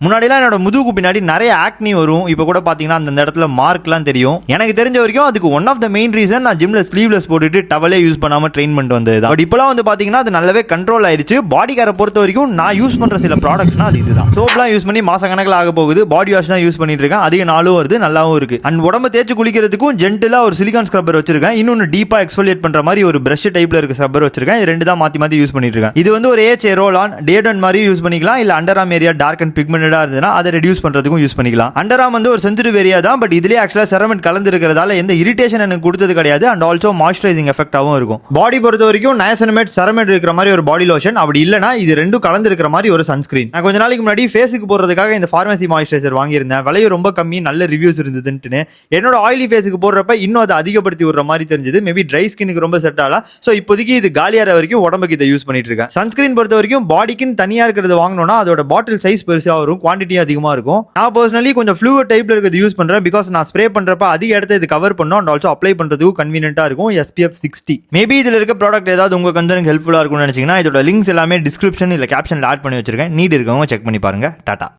முன்னாடிலாம் என்னோட முதுகு பின்னாடி நிறைய ஆக்னி வரும். இப்போ கூட பாத்தீங்கன்னா அந்த இடத்துல மார்க்லாம் தெரியும். எனக்கு தெரிஞ்ச வரைக்கும் அதுக்கு one of the main reason நான் ஜிம்ல ஸ்லீவ்லெஸ் போட்டுட்டு டவலே யூஸ் பண்ணாம ட்ரெயின் பண்ணிட்டு வந்தது. பட் இப்போலாம் வந்து பாத்தீங்கன்னா அது நல்லாவே கண்ட்ரோல் ஆயிருச்சு. பாடி கேரை பொறுத்த வரைக்கும் நான் யூஸ் பண்ற சில ப்ராடக்ட்ஸ்னா அது இதுதான். சோப்லாம் யூஸ் பண்ணி மாச கணக்கில் ஆக போகுது. பாடி வாஷ் தான் யூஸ் பண்ணிட்டு இருக்கேன். அதிக நாளும் வருது, நல்லாவும் இருக்கு. அண்ட் உடம்பு தேய்ச்சி குளிக்கிறதுக்கும் ஜென்டிலா ஒரு சிலிகான் ஸ்க்ரப்பர் வச்சிருக்கேன். இன்னொன்று டீப்பா எக்ஸ்ஃபோலியேட் பண்ற மாதிரி ஒரு பிரஷ் டைப்ல இருக்க ஸ்க்ரப்பர் வச்சிருக்கேன். இது ரெண்டு தான் மாத்தி மாத்தி யூஸ் பண்ணிட்டு இருக்கேன். இது வந்து ஒரு ஏச் ரோல் ஆன் டேடன் மாதிரி யூஸ் பண்ணிக்கலாம். இல்ல under arm area dark and பிக்மெண்டடா இருந்ததுன்னா அதை ரெடியூஸ் பண்றதுக்கும் யூஸ் பண்ணிக்கலாம். அண்டர் ஆர்ம் வந்து ஒரு சென்சிட்டிவ் ஏரியா தான். பட் இதுலயே ஆக்சுவலா செரமெண்ட் கலந்து இருக்கிறதால எந்த இரிட்டேஷன் எனக்கு கொடுத்தது கிடையாது. அண்ட் ஆல்சோ மாய்ஸ்சரைசிங் எஃபெக்டாவும் இருக்கும். பாடி பொறுத்த வரைக்கும் நயசனமேட் செரமெண்ட் இருக்கிற மாதிரி ஒரு பாடி லோஷன், அப்படி இல்லனா இது ரெண்டும் கலந்து இருக்கிற மாதிரி ஒரு சன்ஸ்கிரீன். நான் கொஞ்ச நாளைக்கு முன்னாடி ஃபேஸுக்கு போடுறதுக்காக இந்த ஃபார்மசி மாய்ஸ்சரைசர் வாங்கியிருந்தேன். விலையும் ரொம்ப கம்மி, நல்ல ரிவ்யூஸ் இருந்ததுன்னு. என்னோட ஆயிலி ஃபேஸுக்கு போடுறப்ப இன்னும் அதை அதிகப்படுத்தி விடுற மாதிரி தெரிஞ்சது. மேபி ட்ரை ஸ்கின்னுக்கு ரொம்ப செட் ஆகலாம். ஸோ இப்போதைக்கு இது காலியாகிற வரைக்கும் உடம்புக்கு இதை யூஸ் பண்ணிட்டு இருக்கேன். சன்ஸ்கிரீன் பொறுத்த வரைக்கும் பாடிக்குன்னு தனியா இருக்கிறது வாங்கணும்னா அதோட பாட்டில் சைஸ் பெருசா வரும், குவான்டிட்டி அதிகமா இருக்கும். நான் பர்சனலி கொஞ்சம் ஃப்ளூயிட் டைப்ல இருக்கிறது யூஸ் பண்றேன். பிகாஸ் நான் ஸ்ப்ரே பண்றப்ப அதிக இடத்த இது கவர் பண்ணும். அண்ட் ஆல்சோ அப்ளை பண்றதுக்கு கன்வீனியன்ட்டா இருக்கும். SPF 60. மேபி இதுல இருக்க ப்ராடக்ட் ஏதாவது உங்க கன்சர்னுக்கு ஹெல்ப்ஃபுல்லா இருக்கும்னு நினைச்சீங்கன்னா இதோட லிங்க்ஸ் எல்லாமே டிஸ்கிரிப்ஷன் இல்ல கேப்ஷன்ல ஆட் பண்ணி வச்சிருக்கேன். நீட் இருக்கவங்க செக் பண்ணி பாருங்க. டாடா.